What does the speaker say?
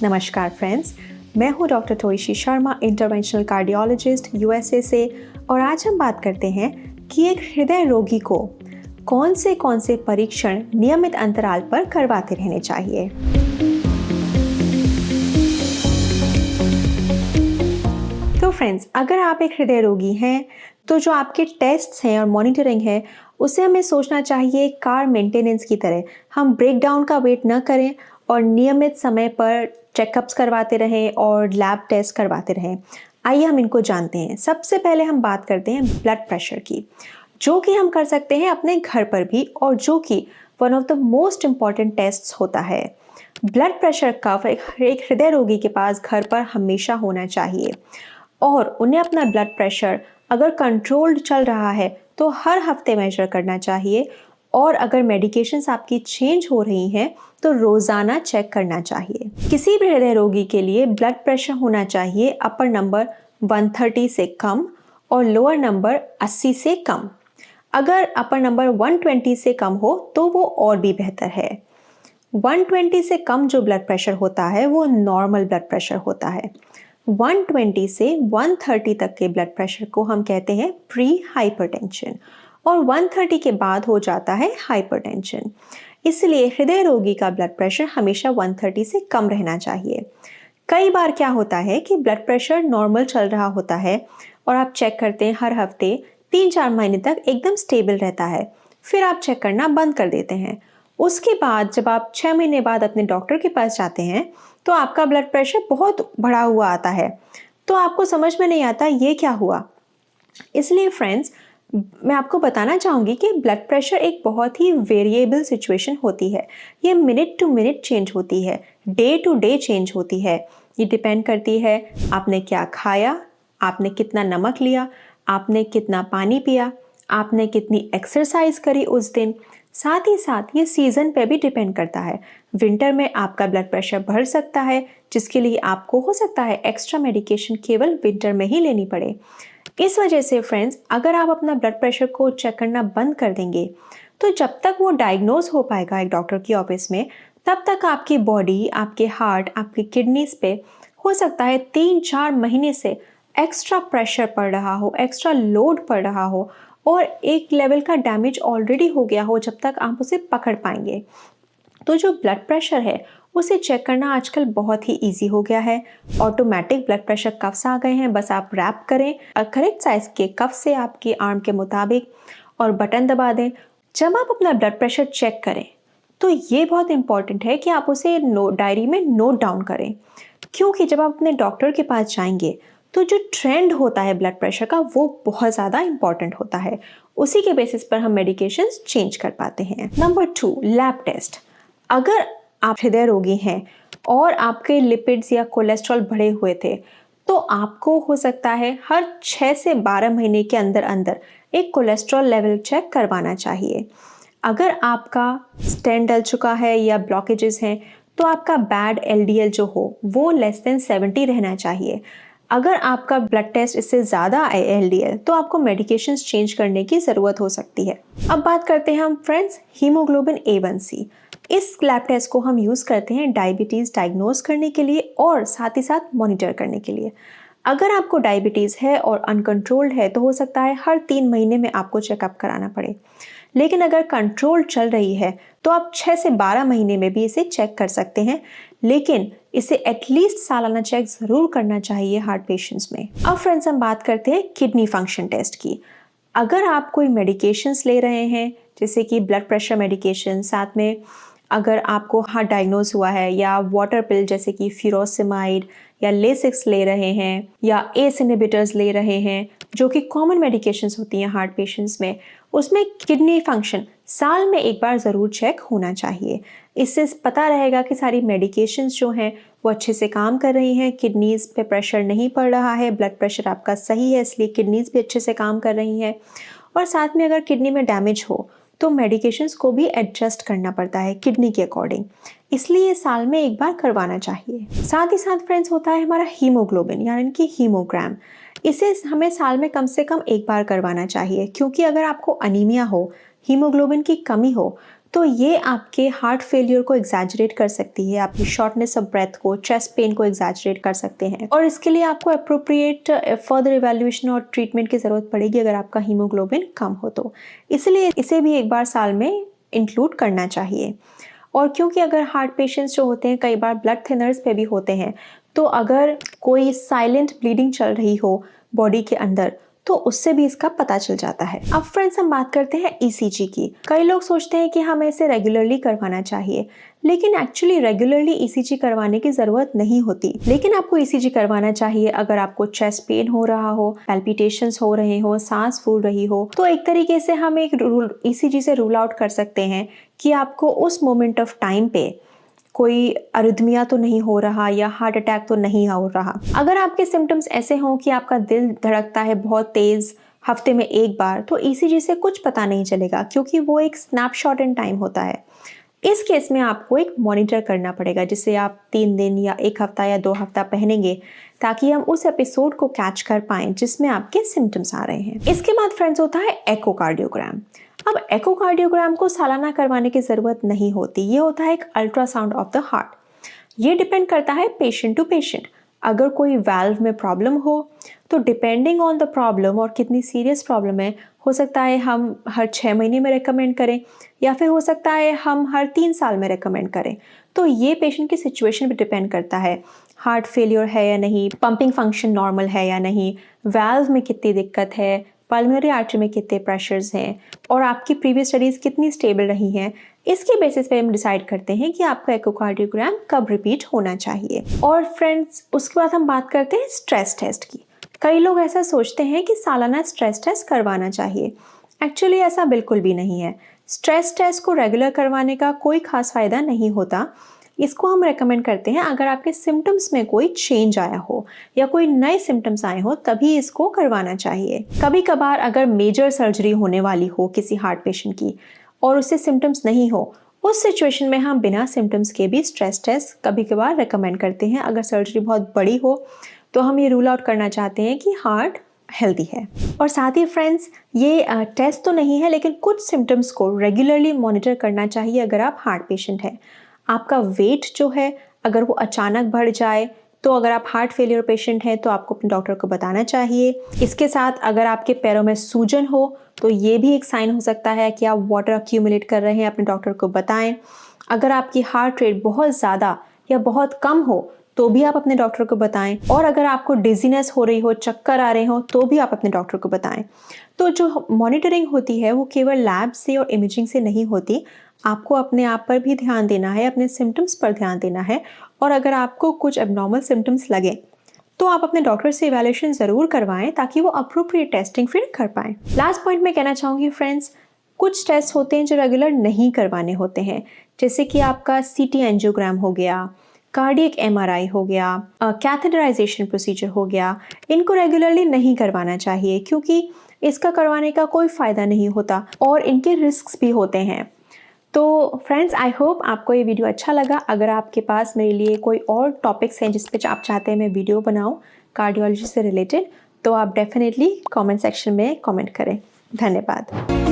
नमस्कार फ्रेंड्स, मैं हूं doctor Toishi Sharma, interventional cardiologist USA से। और आज हम बात करते हैं कि एक हृदय रोगी को कौन से परीक्षण नियमित अंतराल पर करवाते रहने चाहिए। तो फ्रेंड्स, अगर आप एक हृदय रोगी हैं तो जो आपके टेस्ट्स हैं और मॉनिटरिंग है उसे हमें सोचना चाहिए कार मेंटेनेंस की तरह। हम ब्रेक डाउन का वेट न करें और नियमित समय पर चेकअप्स करवाते रहें और लैब टेस्ट करवाते रहें। आइए हम इनको जानते हैं। सबसे पहले हम बात करते हैं ब्लड प्रेशर की, जो कि हम कर सकते हैं अपने घर पर भी और जो कि one of the most important tests होता है। ब्लड प्रेशर कफ एक हृदय रोगी के पास घर पर हमेशा होना चाहिए और उन्हें अपना ब्लड प्रेशर अगर कंट्रोल्ड चल रहा है तो हर हफ्ते मेजर करना चाहिए और अगर मेडिकेशंस आपकी चेंज हो रही हैं तो रोज़ाना चेक करना चाहिए। किसी भी हृदय रोगी के लिए ब्लड प्रेशर होना चाहिए अपर नंबर 130 से कम और लोअर नंबर 80 से कम। अगर अपर नंबर 120 से कम हो तो वो और भी बेहतर है। 120 से कम जो ब्लड प्रेशर होता है वो नॉर्मल ब्लड प्रेशर होता है। 120 से 130 तक के ब्लड प्रेशर को हम कहते हैं प्री हाइपरटेंशन और 130 के बाद हो जाता है हाइपरटेंशन। इसलिए हृदय रोगी का ब्लड प्रेशर हमेशा 130 से कम रहना चाहिए। कई बार क्या होता है कि ब्लड प्रेशर नॉर्मल चल रहा होता है और आप चेक करते हैं हर हफ्ते 3-4 महीने तक एकदम स्टेबल रहता है, फिर आप चेक करना बंद कर देते हैं। उसके बाद जब आप 6 महीने बाद अपने डॉक्टर के पास जाते हैं तो आपका ब्लड प्रेशर बहुत बढ़ा हुआ आता है, तो आपको समझ में नहीं आता ये क्या हुआ। इसलिए फ्रेंड्स, मैं आपको बताना चाहूँगी कि ब्लड प्रेशर एक बहुत ही वेरिएबल सिचुएशन होती है। ये मिनट टू मिनट चेंज होती है, डे टू डे चेंज होती है। ये डिपेंड करती है आपने क्या खाया, आपने कितना नमक लिया, आपने कितना पानी पिया, आपने कितनी एक्सरसाइज करी उस दिन। साथ ही साथ ये सीज़न पे भी डिपेंड करता है। विंटर में आपका ब्लड प्रेशर बढ़ सकता है, जिसके लिए आपको हो सकता है एक्स्ट्रा मेडिकेशन केवल विंटर में ही लेनी पड़े। इस वजह से फ्रेंड्स, अगर आप अपना ब्लड प्रेशर को चेक करना बंद कर देंगे तो जब तक वो डायग्नोज हो पाएगा एक डॉक्टर की ऑफिस में, तब तक आपकी बॉडी, आपके हार्ट, आपकी किडनीज पे हो सकता है 3-4 महीने से एक्स्ट्रा प्रेशर पड़ रहा हो, एक्स्ट्रा लोड पड़ रहा हो और एक लेवल का डैमेज ऑलरेडी हो गया हो जब तक आप उसे पकड़ पाएंगे। तो जो ब्लड प्रेशर है उसे चेक करना आजकल बहुत ही इजी हो गया है। ऑटोमेटिक ब्लड प्रेशर कफ्स आ गए हैं, बस आप रैप करें करेक्ट साइज के कफ से आपकी आर्म के मुताबिक और बटन दबा दें। जब आप अपना ब्लड प्रेशर चेक करें तो ये बहुत इंपॉर्टेंट है कि आप उसे डायरी में नोट डाउन करें, क्योंकि जब आप अपने डॉक्टर के पास जाएंगे तो जो ट्रेंड होता है ब्लड प्रेशर का वो बहुत ज़्यादा इंपॉर्टेंट होता है। उसी के बेसिस पर हम मेडिकेशंस चेंज कर पाते हैं। Number 2, lab test. अगर आप हृदय रोगी हैं और आपके लिपिड्स या कोलेस्ट्रॉल बढ़े हुए थे तो आपको हो सकता है हर 6 से 12 महीने के अंदर अंदर एक कोलेस्ट्रॉल लेवल चेक करवाना चाहिए। अगर आपका स्टेंट डल चुका है या ब्लॉकेजेस हैं तो आपका बैड एलडीएल जो हो वो लेस देन 70 रहना चाहिए। अगर आपका ब्लड टेस्ट इससे ज़्यादा है एलडीएल तो आपको मेडिकेशंस चेंज करने की ज़रूरत हो सकती है। अब बात करते हैं हम फ्रेंड्स हीमोग्लोबिन A1C। इस लैब टेस्ट को हम यूज़ करते हैं डायबिटीज़ डायग्नोज करने के लिए और साथ ही साथ मॉनिटर करने के लिए। अगर आपको डायबिटीज़ है और अनकंट्रोल्ड है तो हो सकता है हर 3 महीने में आपको चेकअप कराना पड़े, लेकिन अगर कंट्रोल चल रही है तो आप 6 से 12 महीने में भी इसे चेक कर सकते हैं, लेकिन इसे एटलीस्ट सालाना चेक ज़रूर करना चाहिए हार्ट पेशेंट्स में। अब फ्रेंड्स, हम बात करते हैं किडनी फंक्शन टेस्ट की। अगर आप कोई मेडिकेशंस ले रहे हैं जैसे कि ब्लड प्रेशर मेडिकेशन, साथ में अगर आपको हार्ट डायग्नोज हुआ है या वाटर पिल जैसे कि फ्यूरोसिमाइड या लेसिक्स ले रहे हैं या एस इनहिबिटर्स ले रहे हैं जो कि कॉमन मेडिकेशंस होती हैं हार्ट पेशेंट्स में, उसमें किडनी फंक्शन साल में एक बार ज़रूर चेक होना चाहिए। इससे पता रहेगा कि सारी मेडिकेशंस जो हैं वो अच्छे से काम कर रही हैं, किडनीज पे प्रेशर नहीं पड़ रहा है, ब्लड प्रेशर आपका सही है इसलिए किडनीज भी अच्छे से काम कर रही हैं। और साथ में अगर किडनी में डैमेज हो तो मेडिकेशंस को भी एडजस्ट करना पड़ता है किडनी के अकॉर्डिंग, इसलिए साल में एक बार करवाना चाहिए। साथ ही साथ फ्रेंड्स होता है हमारा हीमोग्लोबिन यानी कि हीमोग्राम। इसे हमें साल में कम से कम एक बार करवाना चाहिए, क्योंकि अगर आपको अनीमिया हो, हीमोग्लोबिन की कमी हो, तो ये आपके हार्ट फेलियर को एग्जैजरेट कर सकती है, आपकी शॉर्टनेस ऑफ ब्रेथ को, चेस्ट पेन को एग्जैजरेट कर सकते हैं, और इसके लिए आपको अप्रोप्रिएट फर्दर इवैल्यूएशन और ट्रीटमेंट की ज़रूरत पड़ेगी अगर आपका हीमोग्लोबिन कम हो तो। इसलिए इसे भी एक बार साल में इंक्लूड करना चाहिए। और क्योंकि अगर हार्ट पेशेंट्स जो होते हैं कई बार ब्लड थिनर्स पे भी होते हैं, तो अगर कोई साइलेंट ब्लीडिंग चल रही हो बॉडी के अंदर तो उससे भी इसका पता चल जाता है। अब फ्रेंड्स हम बात करते हैं ईसीजी की। कई लोग सोचते हैं कि हमें इसे रेगुलरली करवाना चाहिए, लेकिन एक्चुअली रेगुलरली ईसीजी करवाने की ज़रूरत नहीं होती। लेकिन आपको ईसीजी करवाना चाहिए अगर आपको चेस्ट पेन हो रहा हो, पैल्पिटेशंस हो रहे हो, सांस फूल रही हो। तो एक तरीके से हम एक ईसीजी से रूल आउट कर सकते हैं कि आपको उस मोमेंट ऑफ टाइम पे कोई अरिथमिया तो नहीं हो रहा या हार्ट अटैक तो नहीं हो रहा। अगर आपके सिम्टम्स ऐसे हों कि आपका दिल धड़कता है बहुत तेज़ हफ्ते में एक बार, तो ईसीजी से कुछ पता नहीं चलेगा, क्योंकि वो एक स्नैपशॉट इन टाइम होता है। इस केस में आपको एक मॉनिटर करना पड़ेगा, जिसे आप 3 दिन या 1 हफ्ता या 2 हफ्ता पहनेंगे, ताकि हम उस एपिसोड को कैच कर पाएं जिसमें आपके सिम्टम्स आ रहे हैं। इसके बाद फ्रेंड्स होता है एकोकार्डियोग्राम। अब एकोकार्डियोग्राम को सालाना करवाने की ज़रूरत नहीं होती, ये होता है एक अल्ट्रासाउंड ऑफ द हार्ट। ये डिपेंड करता है पेशेंट टू पेशेंट। अगर कोई वाल्व में प्रॉब्लम हो तो डिपेंडिंग ऑन द प्रॉब्लम और कितनी सीरियस प्रॉब्लम है, हो सकता है हम हर 6 महीने में रेकमेंड करें, या फिर हो सकता है हम हर 3 साल में रेकमेंड करें। तो ये पेशेंट की सिचुएशन पे डिपेंड करता है, हार्ट फेलियर है या नहीं, पंपिंग फंक्शन नॉर्मल है या नहीं, वाल्व में कितनी दिक्कत है, पल्मोनरी आर्टरी में कितने प्रेशर्स हैं, और आपकी प्रीवियस स्टडीज़ कितनी स्टेबल रही हैं। इसके बेसिस पे हम डिसाइड करते हैं कि आपका एकोकार्डियोग्राम कब रिपीट होना चाहिए। और फ्रेंड्स उसके बाद हम बात करते हैं स्ट्रेस टेस्ट की। कई लोग ऐसा सोचते हैं कि सालाना स्ट्रेस टेस्ट करवाना चाहिए। एक्चुअली ऐसा बिल्कुल भी नहीं है। स्ट्रेस टेस्ट को रेगुलर करवाने का कोई खास फ़ायदा नहीं होता। इसको हम रेकमेंड करते हैं अगर आपके सिम्टम्स में कोई चेंज आया हो या कोई नए सिम्टम्स आए हो, तभी इसको करवाना चाहिए। कभी कभार अगर मेजर सर्जरी होने वाली हो किसी हार्ट पेशेंट की और उससे सिम्टम्स नहीं हो, उस सिचुएशन में हम बिना सिम्टम्स के भी स्ट्रेस टेस्ट कभी कभार रेकमेंड करते हैं। अगर सर्जरी बहुत बड़ी हो तो हम ये रूल आउट करना चाहते हैं कि हार्ट हेल्दी है। और साथ ही फ्रेंड्स ये टेस्ट तो नहीं है, लेकिन कुछ सिम्टम्स को रेगुलरली मॉनिटर करना चाहिए अगर आप हार्ट पेशेंट हैं। आपका वेट जो है अगर वो अचानक बढ़ जाए, तो अगर आप हार्ट फेलियर पेशेंट हैं तो आपको अपने डॉक्टर को बताना चाहिए। इसके साथ अगर आपके पैरों में सूजन हो तो ये भी एक साइन हो सकता है कि आप वाटर अक्यूमुलेट कर रहे हैं, अपने डॉक्टर को बताएं। अगर आपकी हार्ट रेट बहुत ज़्यादा या बहुत कम हो तो भी आप अपने डॉक्टर को बताएं। और अगर आपको डिजीनेस हो रही हो, चक्कर आ रहे हो, तो भी आप अपने डॉक्टर को बताएं। तो जो मॉनिटरिंग होती है वो केवल लैब से और इमेजिंग से नहीं होती। आपको अपने आप पर भी ध्यान देना है, अपने सिम्टम्स पर ध्यान देना है, और अगर आपको कुछ एबनॉर्मल सिम्टम्स लगे तो आप अपने डॉक्टर से इवैल्यूएशन ज़रूर करवाएं, ताकि वो अप्रोप्रिएट टेस्टिंग फिर कर पाएं। लास्ट पॉइंट मैं कहना चाहूँगी फ्रेंड्स, कुछ टेस्ट होते हैं जो रेगुलर नहीं करवाने होते हैं, जैसे कि आपका सीटी एंजियोग्राम हो गया, कार्डियक एमआरआई हो गया, कैथेटराइजेशन प्रोसीजर हो गया। इनको रेगुलरली नहीं करवाना चाहिए, क्योंकि इसका करवाने का कोई फ़ायदा नहीं होता और इनके रिस्क्स भी होते हैं। तो फ्रेंड्स आई होप आपको ये वीडियो अच्छा लगा। अगर आपके पास मेरे लिए कोई और टॉपिक्स हैं जिस पे आप चाहते हैं मैं वीडियो बनाऊं कार्डियोलॉजी से रिलेटेड, तो आप डेफिनेटली कमेंट सेक्शन में कमेंट करें। धन्यवाद।